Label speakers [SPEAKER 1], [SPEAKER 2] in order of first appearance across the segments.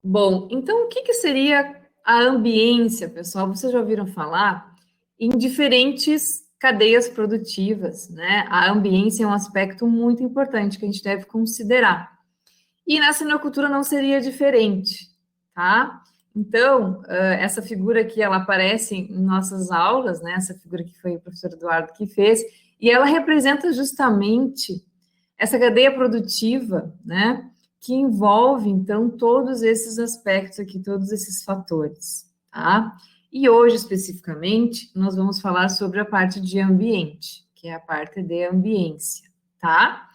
[SPEAKER 1] Bom, então o que que seria a ambiência, pessoal? Vocês já ouviram falar em diferentes cadeias produtivas, né? A ambiência é um aspecto muito importante que a gente deve considerar. E na sinocultura não seria diferente, tá? Então, essa figura aqui, ela aparece em nossas aulas, né? Essa figura que foi o professor Eduardo que fez, e ela representa justamente essa cadeia produtiva, né? Que envolve, então, todos esses aspectos aqui, todos esses fatores, tá? E hoje, especificamente, nós vamos falar sobre a parte de ambiente, que é a parte de ambiência, tá?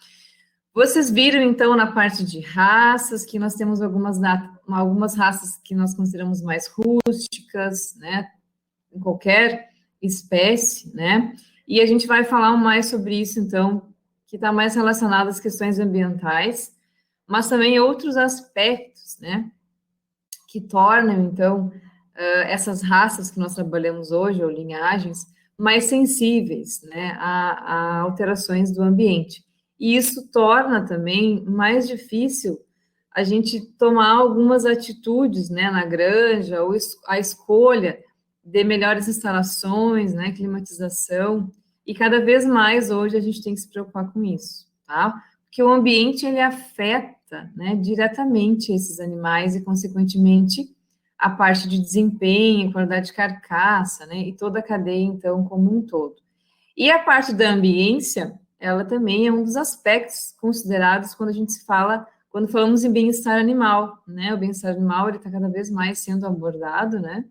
[SPEAKER 1] Vocês viram, então, na parte de raças, que nós temos algumas raças que nós consideramos mais rústicas, né? Em qualquer espécie, né? E a gente vai falar mais sobre isso, então, que está mais relacionado às questões ambientais, mas também outros aspectos, né? Que tornam, então, essas raças que nós trabalhamos hoje, ou linhagens, mais sensíveis, né, a alterações do ambiente. E isso torna também mais difícil a gente tomar algumas atitudes, né, na granja, ou a escolha de melhores instalações, né, climatização, e cada vez mais hoje a gente tem que se preocupar com isso, tá? Porque o ambiente, ele afeta, né, diretamente esses animais e, consequentemente, a parte de desempenho, qualidade de carcaça, né, e toda a cadeia, então, como um todo. E a parte da ambiência, ela também é um dos aspectos considerados quando a gente se fala, quando falamos em bem-estar animal, né, o bem-estar animal, ele está cada vez mais sendo abordado, né,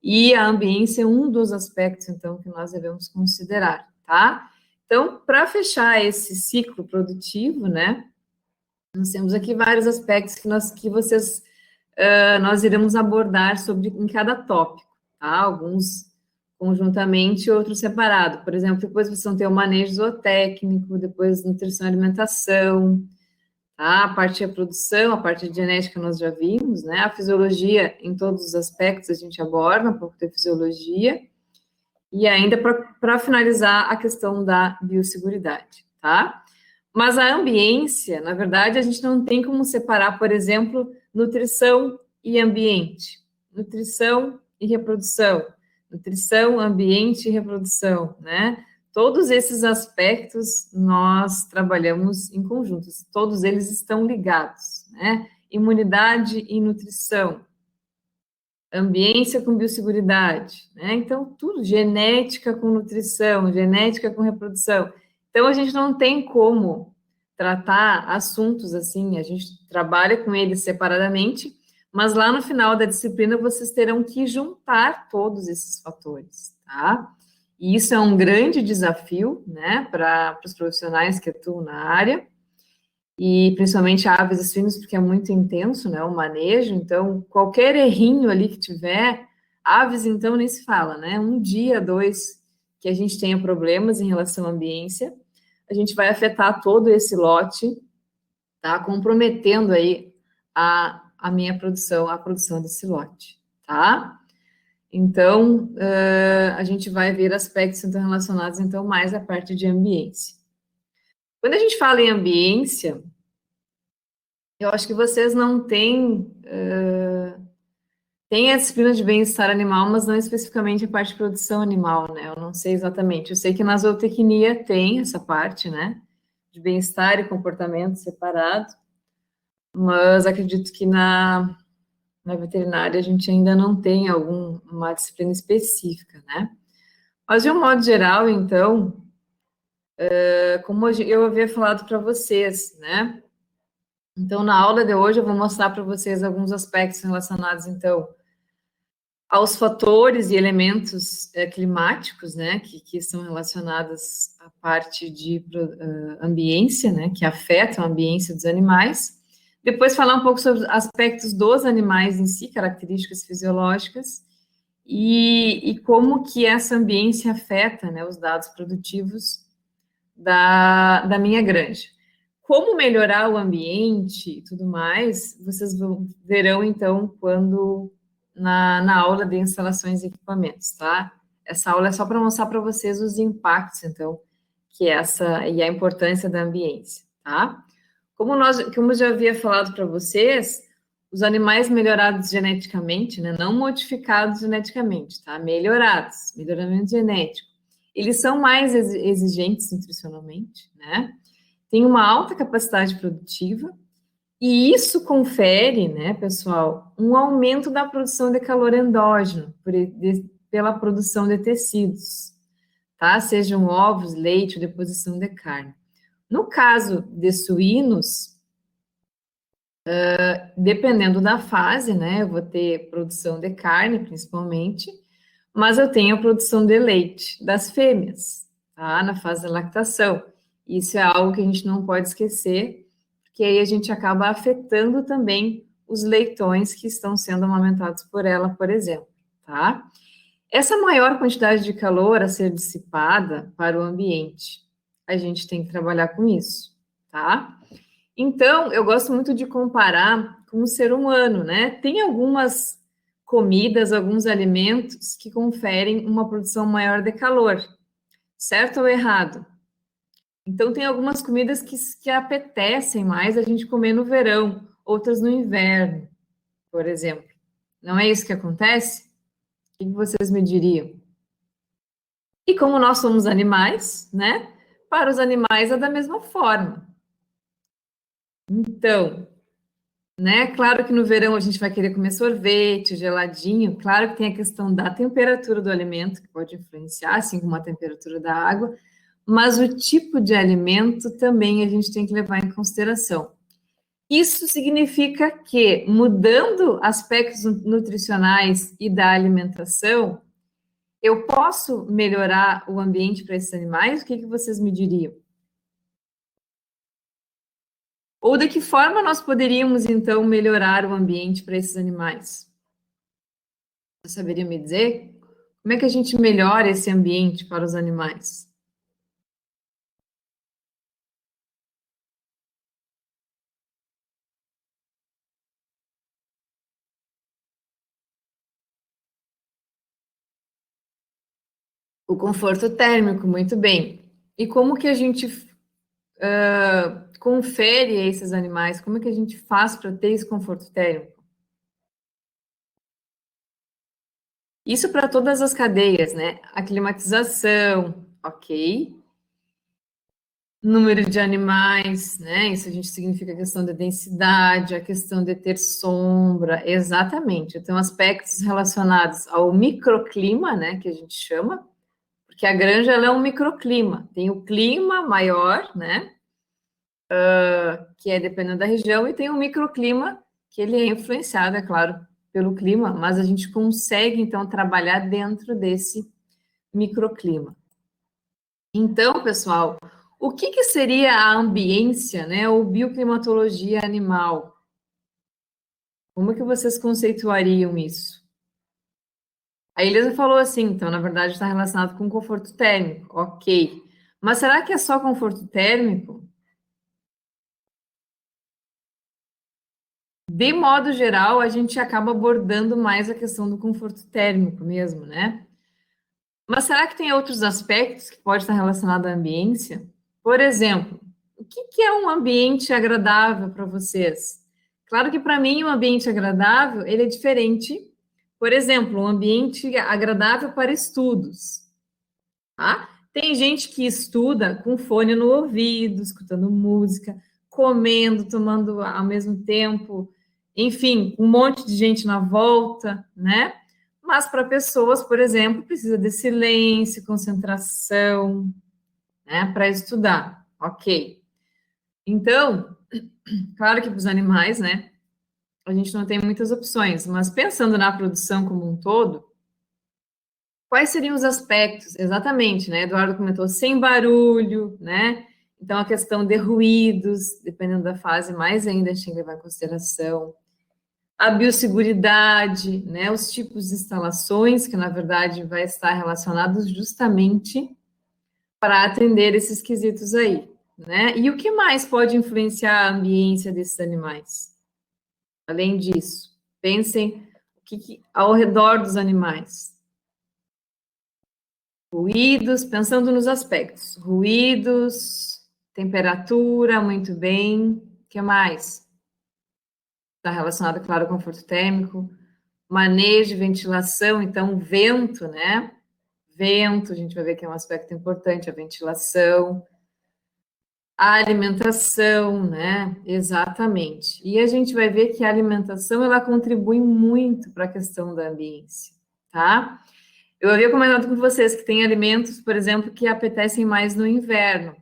[SPEAKER 1] e a ambiência é um dos aspectos, então, que nós devemos considerar, tá? Então, para fechar esse ciclo produtivo, né, nós temos aqui vários aspectos que vocês nós iremos abordar sobre em cada tópico, tá? Alguns conjuntamente, outros separado. Por exemplo, depois vocês vão ter o manejo zootécnico, depois nutrição e alimentação, tá? A parte de produção, a parte de genética nós já vimos, né? A fisiologia, em todos os aspectos, a gente aborda um pouco da fisiologia. E ainda para finalizar a questão da biosseguridade, tá? Mas a ambiência, na verdade, a gente não tem como separar, por exemplo, nutrição e ambiente, nutrição e reprodução, nutrição, ambiente e reprodução, né? Todos esses aspectos nós trabalhamos em conjuntos, todos eles estão ligados, né? Imunidade e nutrição, ambiência com biosseguridade, né? Então, tudo, genética com nutrição, genética com reprodução. Então, a gente não tem como tratar assuntos assim, a gente trabalha com eles separadamente, mas lá no final da disciplina vocês terão que juntar todos esses fatores, tá? E isso é um grande desafio, né, para os profissionais que atuam na área, e principalmente aves e suínos, porque é muito intenso, né, o manejo, então, qualquer errinho ali que tiver, aves, então, nem se fala, né, um dia, dois, que a gente tenha problemas em relação à ambiência, a gente vai afetar todo esse lote, tá, comprometendo aí a minha produção, a produção desse lote, tá? Então, a gente vai ver aspectos, então, relacionados, então, mais à parte de ambiência. Quando a gente fala em ambiência, eu acho que vocês não têm, têm a disciplina de bem-estar animal, mas não especificamente a parte de produção animal, né? Eu não sei exatamente. Eu sei que na zootecnia tem essa parte, né? De bem-estar e comportamento separado, mas acredito que na veterinária a gente ainda não tem alguma disciplina específica, né? Mas de um modo geral, então, como eu havia falado para vocês, né? Então, na aula de hoje, eu vou mostrar para vocês alguns aspectos relacionados, então, aos fatores e elementos climáticos, né, que estão relacionados à parte de ambiência, né, que afetam a ambiência dos animais. Depois falar um pouco sobre aspectos dos animais em si, características fisiológicas, e como que essa ambiência afeta, né, os dados produtivos da minha granja. Como melhorar o ambiente e tudo mais, vocês verão, então, quando na aula de instalações e equipamentos, tá? Essa aula é só para mostrar para vocês os impactos, então, que essa e a importância da ambiência, tá? Como eu já havia falado para vocês, os animais melhorados geneticamente, né, não modificados geneticamente, tá? Melhorados, melhoramento genético. Eles são mais exigentes nutricionalmente, né? Tem uma alta capacidade produtiva, e isso confere, né, pessoal, um aumento da produção de calor endógeno pela produção de tecidos, tá? Sejam ovos, leite ou deposição de carne. No caso de suínos, dependendo da fase, né, eu vou ter produção de carne, principalmente, mas eu tenho a produção de leite das fêmeas, tá? Na fase da lactação. Isso é algo que a gente não pode esquecer, porque aí a gente acaba afetando também os leitões que estão sendo amamentados por ela, por exemplo, tá? Essa maior quantidade de calor a ser dissipada para o ambiente, a gente tem que trabalhar com isso, tá? Então, eu gosto muito de comparar com o ser humano, né? Tem algumas comidas, alguns alimentos que conferem uma produção maior de calor, certo ou errado? Então, tem algumas comidas que apetecem mais a gente comer no verão, outras no inverno, por exemplo. Não é isso que acontece? O que vocês me diriam? E como nós somos animais, né? Para os animais é da mesma forma. Então, né? Claro que no verão a gente vai querer comer sorvete, geladinho. Claro que tem a questão da temperatura do alimento, que pode influenciar, assim como a temperatura da água, mas o tipo de alimento também a gente tem que levar em consideração. Isso significa que, mudando aspectos nutricionais e da alimentação, eu posso melhorar o ambiente para esses animais? O que vocês me diriam? Ou de que forma nós poderíamos, então, melhorar o ambiente para esses animais? Você saberia me dizer? Como é que a gente melhora esse ambiente para os animais? O conforto térmico, muito bem. E como que a gente confere a esses animais? Como é que a gente faz para ter esse conforto térmico? Isso para todas as cadeias, né? A climatização, ok. Número de animais, né? Isso a gente significa a questão da densidade, a questão de ter sombra, exatamente. Então, aspectos relacionados ao microclima, né? Que a gente chama, porque a granja ela é um microclima. Tem o clima maior, né? Que é dependendo da região, e tem o microclima, que ele é influenciado, é claro, pelo clima, mas a gente consegue, então, trabalhar dentro desse microclima. Então, pessoal, o que seria a ambiência, né, ou bioclimatologia animal? Como que vocês conceituariam isso? A Elisa falou assim, então, na verdade, está relacionado com conforto térmico, ok. Mas será que é só conforto térmico? De modo geral, a gente acaba abordando mais a questão do conforto térmico mesmo, né? Mas será que tem outros aspectos que podem estar relacionados à ambiência? Por exemplo, o que é um ambiente agradável para vocês? Claro que para mim um ambiente agradável, ele é diferente. Por exemplo, um ambiente agradável para estudos, tá? Tem gente que estuda com fone no ouvido, escutando música, comendo, tomando ao mesmo tempo, enfim, um monte de gente na volta, né? Mas para pessoas, por exemplo, precisa de silêncio, concentração, né, para estudar. Ok. Então, claro que para os animais, né, a gente não tem muitas opções, mas pensando na produção como um todo, quais seriam os aspectos? Exatamente, né? Eduardo comentou sem barulho, né? Então, a questão de ruídos, dependendo da fase, mais ainda a gente tem que levar em consideração. A biosseguridade, né? Os tipos de instalações, que na verdade vai estar relacionados justamente para atender esses quesitos aí, né? E o que mais pode influenciar a ambiência desses animais? Além disso, pensem ao redor dos animais. Ruídos, pensando nos aspectos. Ruídos, temperatura, muito bem. O que mais? está relacionado, claro, ao conforto térmico, manejo, ventilação, então, vento, né? Vento, a gente vai ver que é um aspecto importante, a ventilação, a alimentação, né? Exatamente. E a gente vai ver que a alimentação, ela contribui muito para a questão da ambiência, tá? Eu havia comentado com vocês que tem alimentos, por exemplo, que apetecem mais no inverno.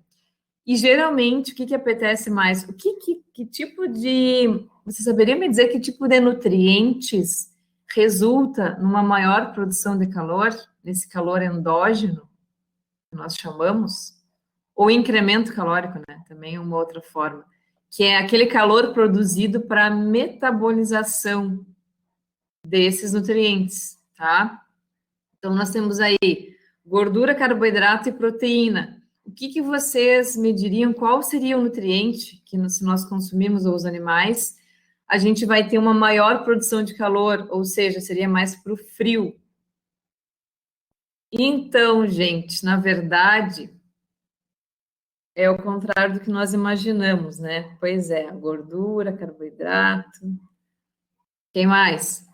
[SPEAKER 1] E geralmente, o que apetece mais? Que tipo de. Você saberia me dizer que tipo de nutrientes resulta numa maior produção de calor, nesse calor endógeno, que nós chamamos? Ou incremento calórico, né? Também é uma outra forma, que é aquele calor produzido para a metabolização desses nutrientes, tá? Então, nós temos aí gordura, carboidrato e proteína. O que vocês me diriam? Qual seria o nutriente que, se nós consumirmos ou os animais, a gente vai ter uma maior produção de calor, ou seja, seria mais para o frio? Então, gente, na verdade, é o contrário do que nós imaginamos, né? Pois é, a gordura, carboidrato. Quem mais?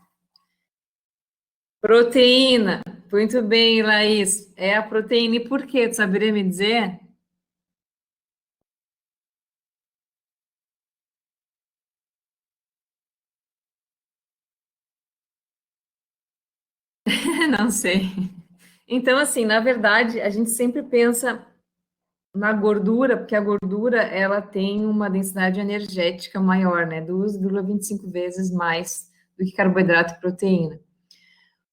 [SPEAKER 1] Proteína. Muito bem, Laís. É a proteína. E por quê? Tu saberia me dizer? Não sei. Então, assim, na verdade, a gente sempre pensa na gordura, porque a gordura, ela tem uma densidade energética maior, né? 2,25 vezes mais do que carboidrato e proteína.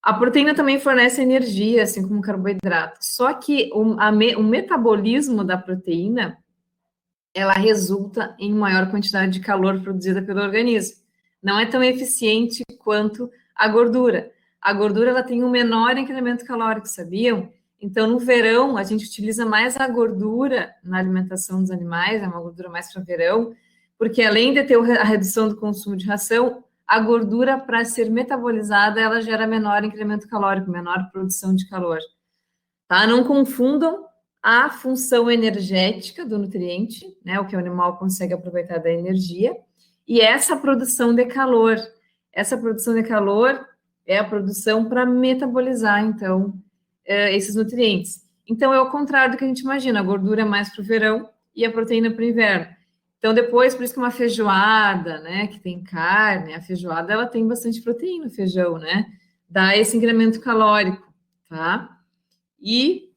[SPEAKER 1] A proteína também fornece energia, assim como o carboidrato. Só que o metabolismo da proteína, ela resulta em maior quantidade de calor produzida pelo organismo. Não é tão eficiente quanto a gordura. A gordura ela tem um menor incremento calórico, sabiam? Então, no verão, a gente utiliza mais a gordura na alimentação dos animais, é uma gordura mais para verão, porque além de ter a redução do consumo de ração, a gordura, para ser metabolizada, ela gera menor incremento calórico, menor produção de calor. Tá? Não confundam a função energética do nutriente, né, o que o animal consegue aproveitar da energia, e essa produção de calor. Essa produção de calor é a produção para metabolizar, então, esses nutrientes. Então, é o contrário do que a gente imagina, a gordura é mais para o verão e a proteína para o inverno. Então, depois, por isso que uma feijoada, né, que tem carne, a feijoada, ela tem bastante proteína, o feijão, né, dá esse incremento calórico, tá? E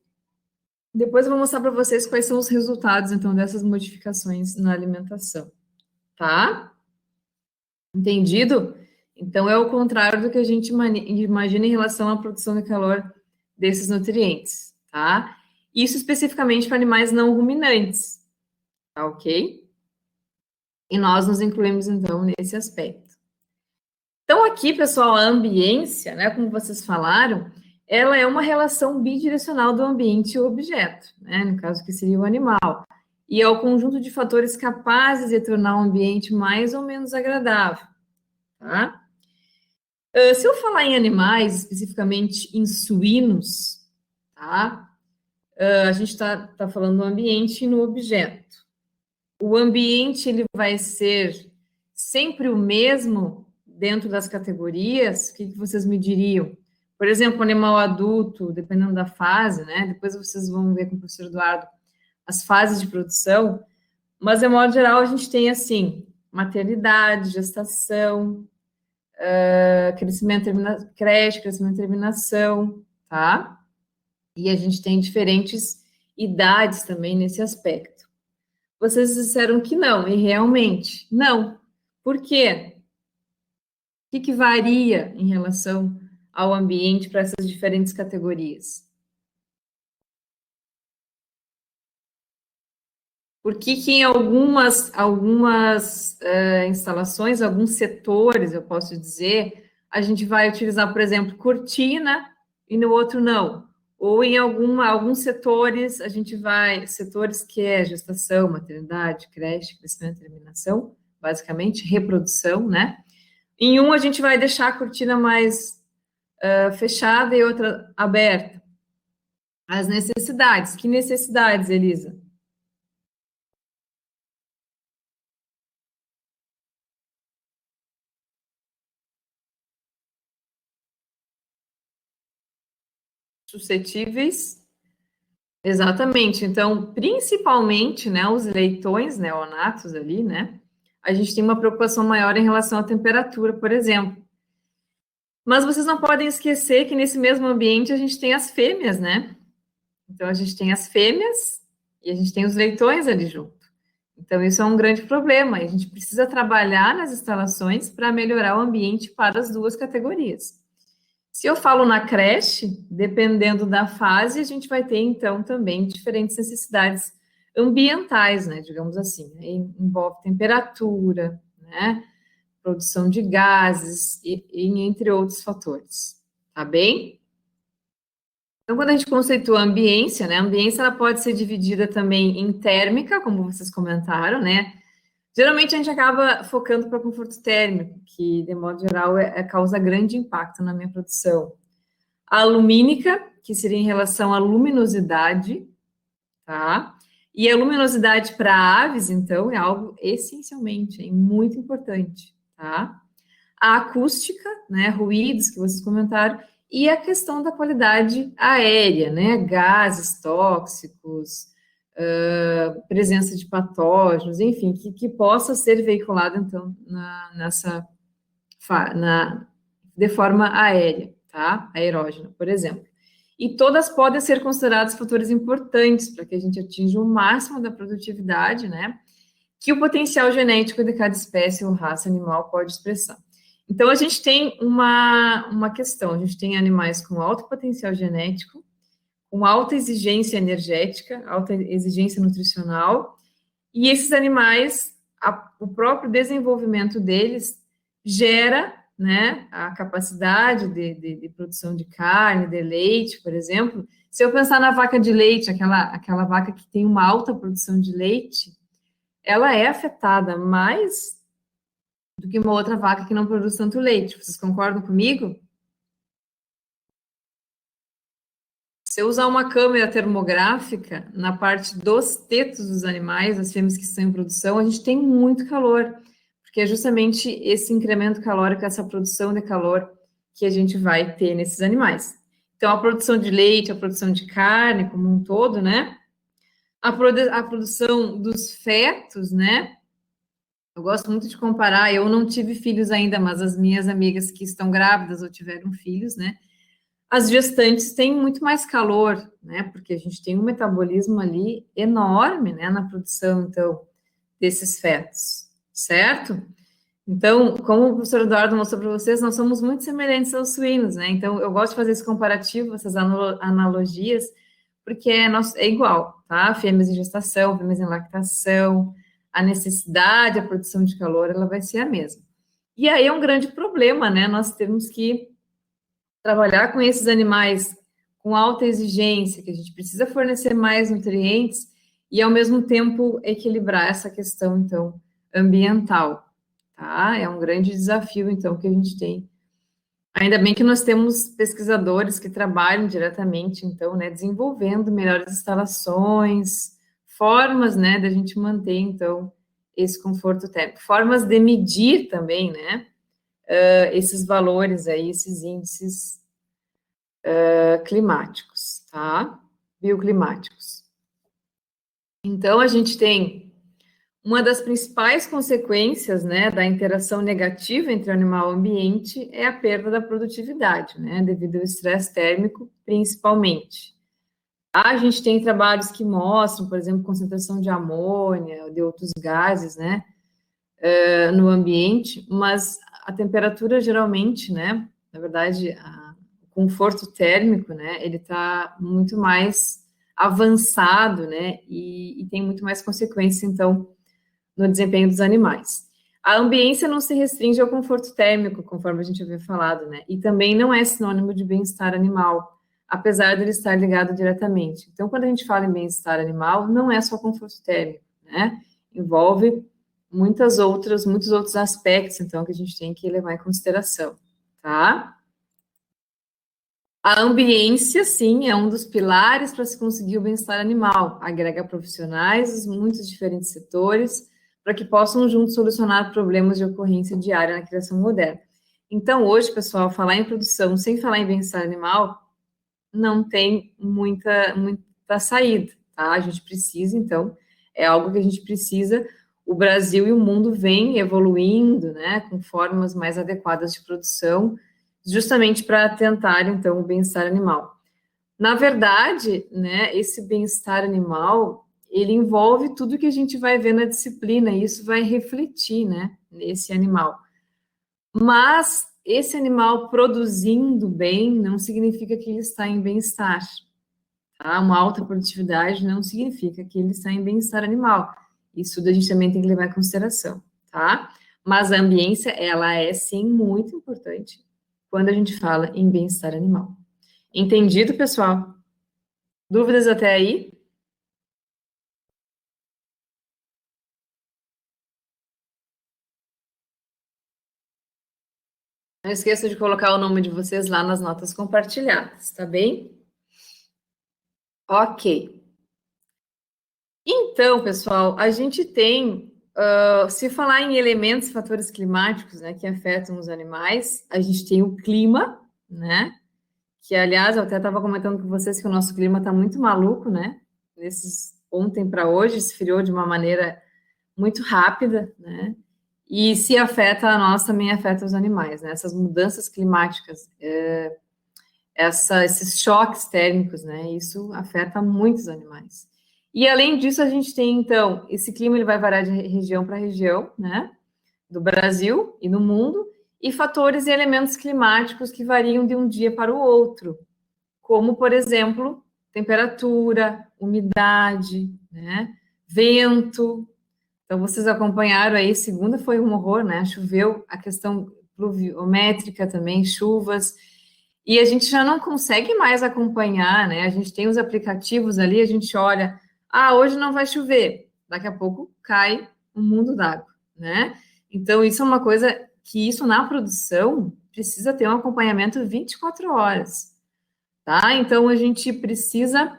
[SPEAKER 1] depois eu vou mostrar para vocês quais são os resultados, então, dessas modificações na alimentação, tá? Entendido? Então, é o contrário do que a gente imagina em relação à produção de calor desses nutrientes, tá? Isso especificamente para animais não ruminantes, tá ok? E nós nos incluímos, então, nesse aspecto. Então, aqui, pessoal, a ambiência, né, como vocês falaram, ela é uma relação bidirecional do ambiente e o objeto, né, no caso que seria o animal, e é o conjunto de fatores capazes de tornar o ambiente mais ou menos agradável, tá? Se eu falar em animais, especificamente em suínos, tá? A gente está falando no ambiente e no objeto. O ambiente ele vai ser sempre o mesmo dentro das categorias? O que vocês me diriam? Por exemplo, animal adulto, dependendo da fase, né? Depois vocês vão ver com o professor Eduardo as fases de produção, mas, de modo geral, a gente tem, assim, maternidade, gestação, crescimento, creche, crescimento e terminação, tá? E a gente tem diferentes idades também nesse aspecto. Vocês disseram que não, e realmente não. Por quê? O que varia em relação ao ambiente para essas diferentes categorias? Por que em algumas instalações, alguns setores, eu posso dizer, a gente vai utilizar, por exemplo, cortina e no outro não? Ou em alguns setores, a gente vai, setores que é gestação, maternidade, creche, crescimento e terminação, basicamente, reprodução, né? Em um, a gente vai deixar a cortina mais fechada e outra aberta. As necessidades. Que necessidades, Elisa? suscetíveis. Exatamente. Então, principalmente, né, os leitões neonatos ali, né, a gente tem uma preocupação maior em relação à temperatura, por exemplo. Mas vocês não podem esquecer que nesse mesmo ambiente a gente tem as fêmeas, né? Então, a gente tem as fêmeas e a gente tem os leitões ali junto. Então, isso é um grande problema. E a gente precisa trabalhar nas instalações para melhorar o ambiente para as duas categorias. Se eu falo na creche, dependendo da fase, a gente vai ter, então, também diferentes necessidades ambientais, né? Digamos assim. Envolve temperatura, né? Produção de gases, entre outros fatores. Tá bem? Então, quando a gente conceitua a ambiência, né, a ambiência ela pode ser dividida também em térmica, como vocês comentaram, né? Geralmente a gente acaba focando para conforto térmico, que de modo geral causa grande impacto na minha produção. A lumínica, que seria em relação à luminosidade, tá? E a luminosidade para aves, então, é algo essencialmente, muito importante, tá? A acústica, né, ruídos que vocês comentaram, e a questão da qualidade aérea, né, gases tóxicos, presença de patógenos, enfim, que possa ser veiculado, então, de forma aérea, tá? Aerógena, por exemplo. E todas podem ser consideradas fatores importantes para que a gente atinja o máximo da produtividade, né, que o potencial genético de cada espécie ou raça animal pode expressar. Então, a gente tem uma questão, a gente tem animais com alto potencial genético, com alta exigência energética, alta exigência nutricional, e esses animais, o próprio desenvolvimento deles gera, né, a capacidade de produção de carne, de leite, por exemplo. Se eu pensar na vaca de leite, aquela vaca que tem uma alta produção de leite, ela é afetada mais do que uma outra vaca que não produz tanto leite. Vocês concordam comigo? Se eu usar uma câmera termográfica na parte dos tetos dos animais, as fêmeas que estão em produção, a gente tem muito calor, porque é justamente esse incremento calórico, essa produção de calor que a gente vai ter nesses animais. Então, a produção de leite, a produção de carne como um todo, né? A produção dos fetos, né? Eu gosto muito de comparar, eu não tive filhos ainda, mas as minhas amigas que estão grávidas ou tiveram filhos, né? As gestantes têm muito mais calor, né? Porque a gente tem um metabolismo ali enorme, né? Na produção, então, desses fetos, certo? Então, como o professor Eduardo mostrou para vocês, nós somos muito semelhantes aos suínos, né? Então, eu gosto de fazer esse comparativo, essas analogias, porque é igual, tá? Fêmeas em gestação, fêmeas em lactação, a necessidade, a produção de calor, ela vai ser a mesma. E aí é um grande problema, né? Nós temos que trabalhar com esses animais com alta exigência, que a gente precisa fornecer mais nutrientes e, ao mesmo tempo, equilibrar essa questão, então, ambiental, tá? É um grande desafio, então, que a gente tem. Ainda bem que nós temos pesquisadores que trabalham diretamente, então, né, desenvolvendo melhores instalações, formas, né, da gente manter, então, esse conforto térmico, formas de medir também, né, esses valores aí, esses índices climáticos, tá? Bioclimáticos. Então, a gente tem uma das principais consequências, né, da interação negativa entre o animal e o ambiente é a perda da produtividade, né, devido ao estresse térmico, principalmente. A gente tem trabalhos que mostram, por exemplo, concentração de amônia, de outros gases, né, no ambiente, mas a temperatura geralmente, né, na verdade, o conforto térmico, né, ele está muito mais avançado, né, e tem muito mais consequências, então, no desempenho dos animais. A ambiência não se restringe ao conforto térmico, conforme a gente havia falado, né, e também não é sinônimo de bem-estar animal, apesar de ele estar ligado diretamente. Então, quando a gente fala em bem-estar animal, não é só conforto térmico, né, envolve muitos outros aspectos, então, que a gente tem que levar em consideração, tá? A ambiência, sim, é um dos pilares para se conseguir o bem-estar animal, agrega profissionais dos muitos diferentes setores, para que possam juntos solucionar problemas de ocorrência diária na criação moderna. Então, hoje, pessoal, falar em produção sem falar em bem-estar animal não tem muita saída, tá? A gente precisa, então, é algo que a gente precisa. O Brasil e o mundo vêm evoluindo, né, com formas mais adequadas de produção, justamente para tentar, então, o bem-estar animal. Na verdade, né, esse bem-estar animal, ele envolve tudo que a gente vai ver na disciplina, e isso vai refletir, né, nesse animal. Mas esse animal produzindo bem não significa que ele está em bem-estar, tá? Uma alta produtividade não significa que ele está em bem-estar animal. Isso a gente também tem que levar em consideração, tá? Mas a ambiência, ela é sim muito importante quando a gente fala em bem-estar animal. Entendido, pessoal? Dúvidas até aí? Não esqueça de colocar o nome de vocês lá nas notas compartilhadas, tá bem? Ok. Então, pessoal, a gente tem, se falar em elementos, fatores climáticos, né, que afetam os animais, a gente tem o clima, né, que, aliás, eu até estava comentando com vocês que o nosso clima está muito maluco, né, ontem para hoje, esfriou de uma maneira muito rápida, né, e se afeta a nós, também afeta os animais, né, essas mudanças climáticas, esses choques térmicos, né? Isso afeta muitos animais. E além disso, a gente tem então esse clima ele vai variar de região para região, né? Do Brasil e no mundo, e fatores e elementos climáticos que variam de um dia para o outro, como por exemplo, temperatura, umidade, né? Vento. Então vocês acompanharam aí, segunda foi um horror, né? Choveu, a questão pluviométrica também, chuvas. E a gente já não consegue mais acompanhar, né? A gente tem os aplicativos ali, a gente olha, hoje não vai chover, daqui a pouco cai um mundo d'água, né? Então, isso é uma coisa que isso na produção precisa ter um acompanhamento 24 horas, tá? Então, a gente precisa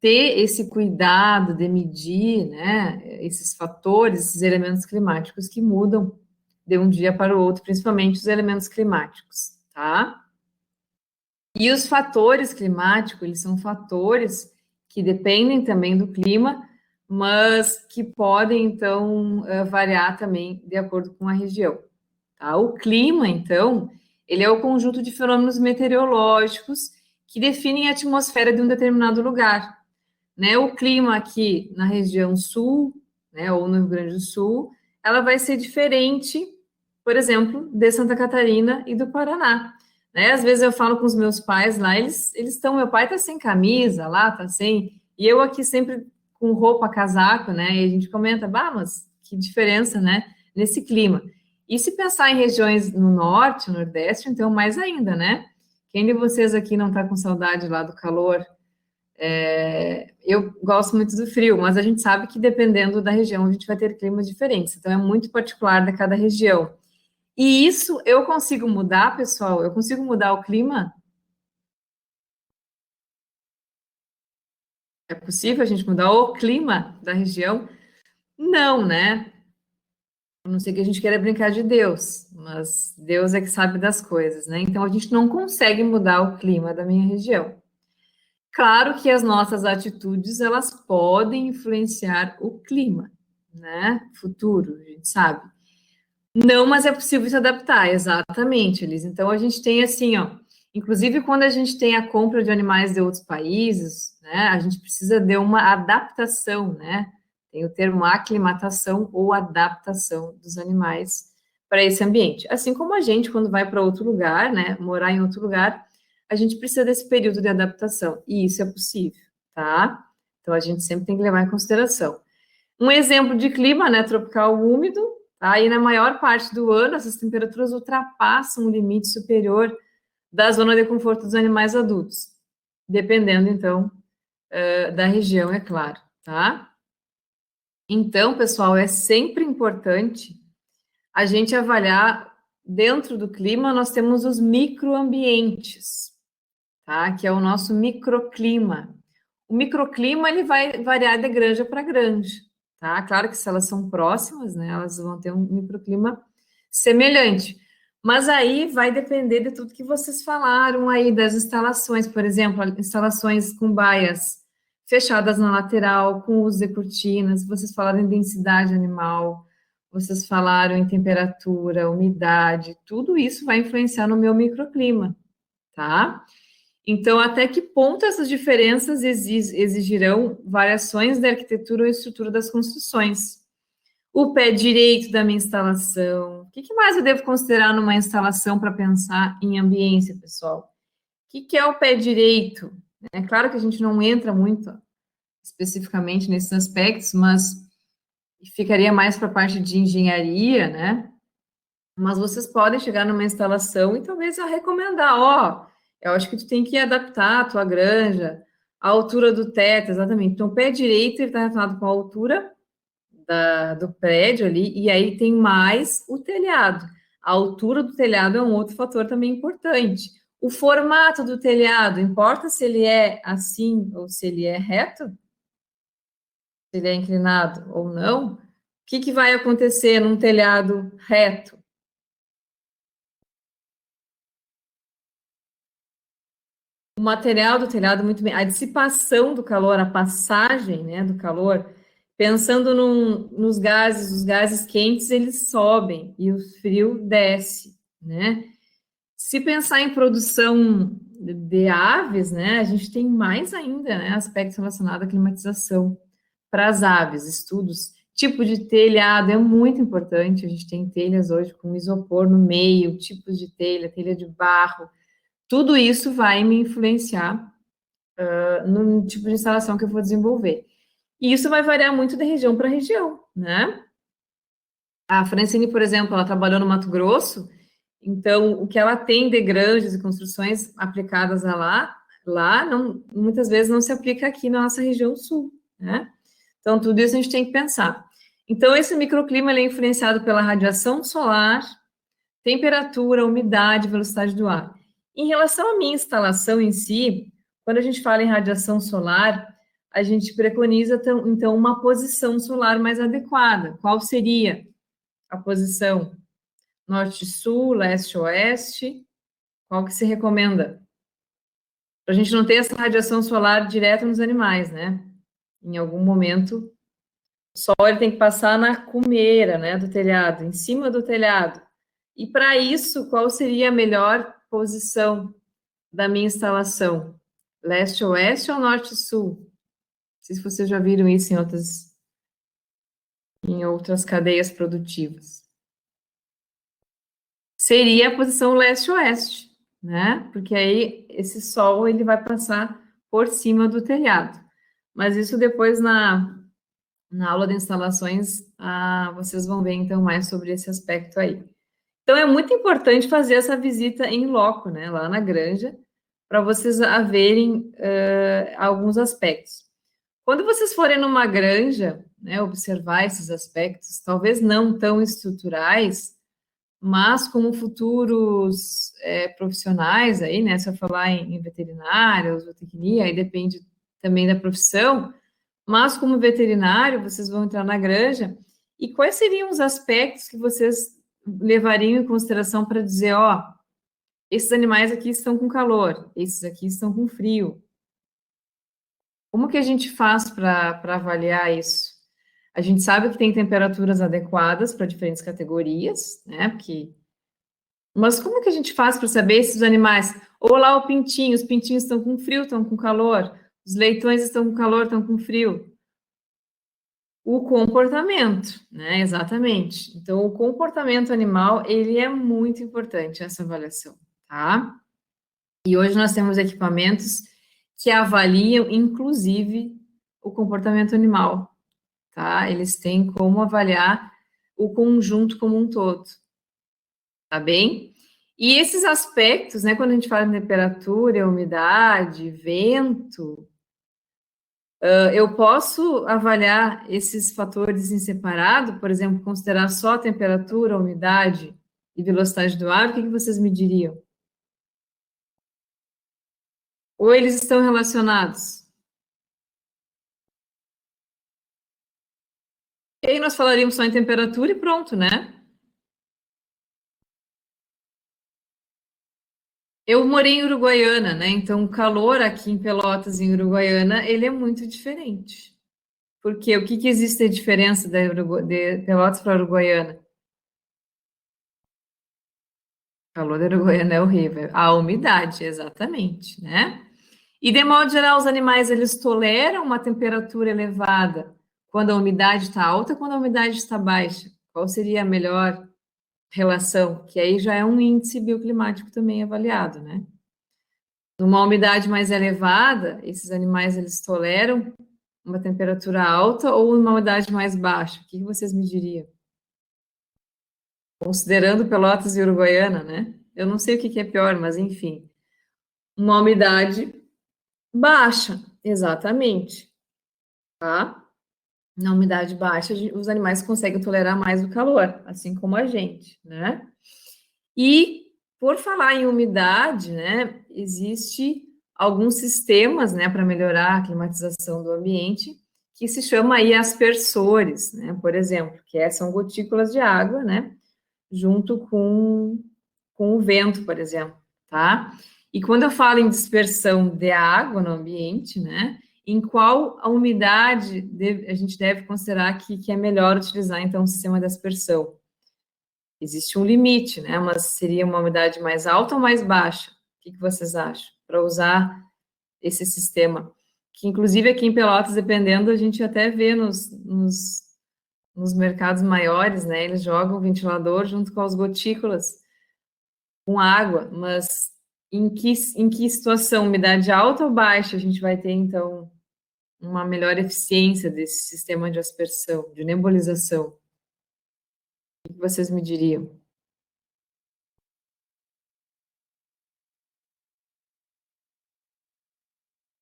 [SPEAKER 1] ter esse cuidado de medir, né, esses fatores, esses elementos climáticos que mudam de um dia para o outro, principalmente os elementos climáticos, tá? E os fatores climáticos, eles são fatores que dependem também do clima, mas que podem, então, variar também de acordo com a região. Tá? O clima, então, ele é o conjunto de fenômenos meteorológicos que definem a atmosfera de um determinado lugar. Né? O clima aqui na região sul, né, ou no Rio Grande do Sul, ela vai ser diferente, por exemplo, de Santa Catarina e do Paraná. Né? Às vezes eu falo com os meus pais lá, eles estão, meu pai está sem camisa lá, está sem, e eu aqui sempre com roupa, casaco, né? E a gente comenta, mas que diferença, né? Nesse clima. E se pensar em regiões no norte, nordeste, então mais ainda, né? Quem de vocês aqui não está com saudade lá do calor? Eu gosto muito do frio, mas a gente sabe que dependendo da região, a gente vai ter climas diferentes. Então, é muito particular de cada região. E isso eu consigo mudar, pessoal? Eu consigo mudar o clima? É possível a gente mudar o clima da região? Não, né? A não ser que a gente queira brincar de Deus, mas Deus é que sabe das coisas, né? Então, a gente não consegue mudar o clima da minha região. Claro que as nossas atitudes, elas podem influenciar o clima, né? Futuro, a gente sabe. Não, mas é possível se adaptar, exatamente, Elis. Então, a gente tem assim, ó, inclusive quando a gente tem a compra de animais de outros países, né, a gente precisa de uma adaptação, né? Tem o termo aclimatação ou adaptação dos animais para esse ambiente. Assim como a gente, quando vai para outro lugar, né, morar em outro lugar, a gente precisa desse período de adaptação, e isso é possível, tá? Então, a gente sempre tem que levar em consideração. Um exemplo de clima, né, tropical úmido, tá? E na maior parte do ano, essas temperaturas ultrapassam o limite superior da zona de conforto dos animais adultos, dependendo, então, da região, é claro, tá? Então, pessoal, é sempre importante a gente avaliar, dentro do clima, nós temos os microambientes, tá? Que é o nosso microclima. O microclima, ele vai variar de granja para granja, tá? Claro que se elas são próximas, né, elas vão ter um microclima semelhante. Mas aí vai depender de tudo que vocês falaram aí, das instalações, por exemplo, instalações com baias fechadas na lateral, com uso de cortinas, vocês falaram em densidade animal, vocês falaram em temperatura, umidade, tudo isso vai influenciar no meu microclima, tá? Então, até que ponto essas diferenças exigirão variações da arquitetura ou estrutura das construções? O pé direito da minha instalação. O que mais eu devo considerar numa instalação para pensar em ambiência, pessoal? O que é o pé direito? É claro que a gente não entra muito especificamente nesses aspectos, mas ficaria mais para a parte de engenharia, né? Mas vocês podem chegar numa instalação e talvez eu recomendar, ó, eu acho que tu tem que adaptar a tua granja, a altura do teto, exatamente. Então, o pé direito está relacionado com a altura do prédio ali, e aí tem mais o telhado. A altura do telhado é um outro fator também importante. O formato do telhado, importa se ele é assim ou se ele é reto, se ele é inclinado ou não. O que vai acontecer num telhado reto? O material do telhado, muito bem, a dissipação do calor, a passagem, né, do calor, pensando nos gases, os gases quentes, eles sobem e o frio desce, né? Se pensar em produção de aves, né, a gente tem mais ainda, né, aspectos relacionados à climatização para as aves, estudos. Tipo de telhado é muito importante, a gente tem telhas hoje com isopor no meio, tipos de telha, telha de barro, tudo isso vai me influenciar no tipo de instalação que eu vou desenvolver. E isso vai variar muito de região para região, né? A Francine, por exemplo, ela trabalhou no Mato Grosso, então o que ela tem de granjas e construções aplicadas a lá não, muitas vezes não se aplica aqui na nossa região sul, né? Então tudo isso a gente tem que pensar. Então esse microclima ele é influenciado pela radiação solar, temperatura, umidade, velocidade do ar. Em relação à minha instalação em si, quando a gente fala em radiação solar, a gente preconiza, então, uma posição solar mais adequada. Qual seria a posição? Norte-sul, leste-oeste? Qual que se recomenda? Para a gente não ter essa radiação solar direta nos animais, né? Em algum momento, o sol ele tem que passar na cumeira, né, do telhado, em cima do telhado. E para isso, qual seria a melhor posição da minha instalação? Leste-oeste ou norte-sul? Não sei se vocês já viram isso em outras cadeias produtivas. Seria a posição leste-oeste, né? Porque aí esse sol ele vai passar por cima do telhado. Mas isso depois na aula de instalações, vocês vão ver então mais sobre esse aspecto aí. Então é muito importante fazer essa visita em loco, né, lá na granja, para vocês verem alguns aspectos. Quando vocês forem numa granja, né, observar esses aspectos, talvez não tão estruturais, mas como futuros profissionais aí, né, se eu falar em veterinária, ou zootecnia, aí depende também da profissão, mas como veterinário, vocês vão entrar na granja, e quais seriam os aspectos que vocês levariam em consideração para dizer, ó, esses animais aqui estão com calor, esses aqui estão com frio. Como que a gente faz para avaliar isso? A gente sabe que tem temperaturas adequadas para diferentes categorias, né? Mas como que a gente faz para saber se os animais, ou lá o pintinho, os pintinhos estão com frio, estão com calor, os leitões estão com calor, estão com frio? O comportamento, né? Exatamente. Então, o comportamento animal, ele é muito importante, essa avaliação, tá? E hoje nós temos equipamentos que avaliam, inclusive, o comportamento animal, tá? Eles têm como avaliar o conjunto como um todo, tá bem? E esses aspectos, né, quando a gente fala de temperatura, umidade, vento, eu posso avaliar esses fatores em separado, por exemplo, considerar só a temperatura, umidade e velocidade do ar, o que vocês me diriam? Ou eles estão relacionados? E aí nós falaríamos só em temperatura e pronto, né? Eu morei em Uruguaiana, né? Então, o calor aqui em Pelotas, em Uruguaiana, ele é muito diferente. Porque o que que existe de diferença de Pelotas para Uruguaiana? O calor da Uruguaiana é horrível. A umidade, exatamente, né? E, de modo geral, os animais, eles toleram uma temperatura elevada quando a umidade está alta, quando a umidade está baixa. Qual seria a melhor relação? Que aí já é um índice bioclimático também avaliado, né? Numa umidade mais elevada, esses animais, eles toleram uma temperatura alta ou uma umidade mais baixa? O que vocês me diriam? Considerando Pelotas e Uruguaiana, né? Eu não sei o que que é pior, mas enfim. Uma umidade baixa, exatamente, tá? Na umidade baixa, os animais conseguem tolerar mais o calor, assim como a gente, né? E por falar em umidade, né, existe alguns sistemas, né, para melhorar a climatização do ambiente, que se chama aí aspersores, né, por exemplo, são gotículas de água, né, junto com o vento, por exemplo, tá? E quando eu falo em dispersão de água no ambiente, né, em qual a umidade a gente deve considerar que é melhor utilizar, então, o sistema de aspersão? Existe um limite, né? Mas seria uma umidade mais alta ou mais baixa? O que que vocês acham? Para usar esse sistema. Que, inclusive, aqui em Pelotas, dependendo, a gente até vê nos mercados maiores, né? Eles jogam o ventilador junto com as gotículas com água, mas em que situação? Umidade alta ou baixa a gente vai ter, então, uma melhor eficiência desse sistema de aspersão, de nebulização? O que vocês me diriam?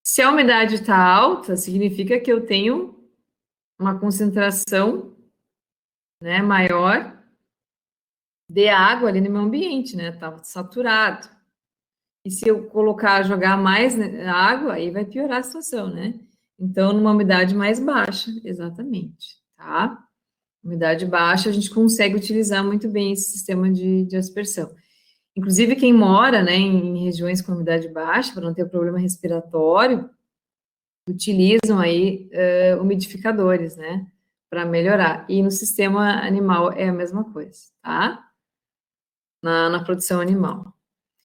[SPEAKER 1] Se a umidade está alta, significa que eu tenho uma concentração, né, maior de água ali no meu ambiente, né? Tá saturado. E se eu colocar, jogar mais água, aí vai piorar a situação, né? Então, numa umidade mais baixa, exatamente, tá? Umidade baixa, a gente consegue utilizar muito bem esse sistema de aspersão. Inclusive, quem mora, né, em regiões com umidade baixa, para não ter problema respiratório, utilizam aí umidificadores, né, para melhorar. E no sistema animal é a mesma coisa, tá? Na produção animal.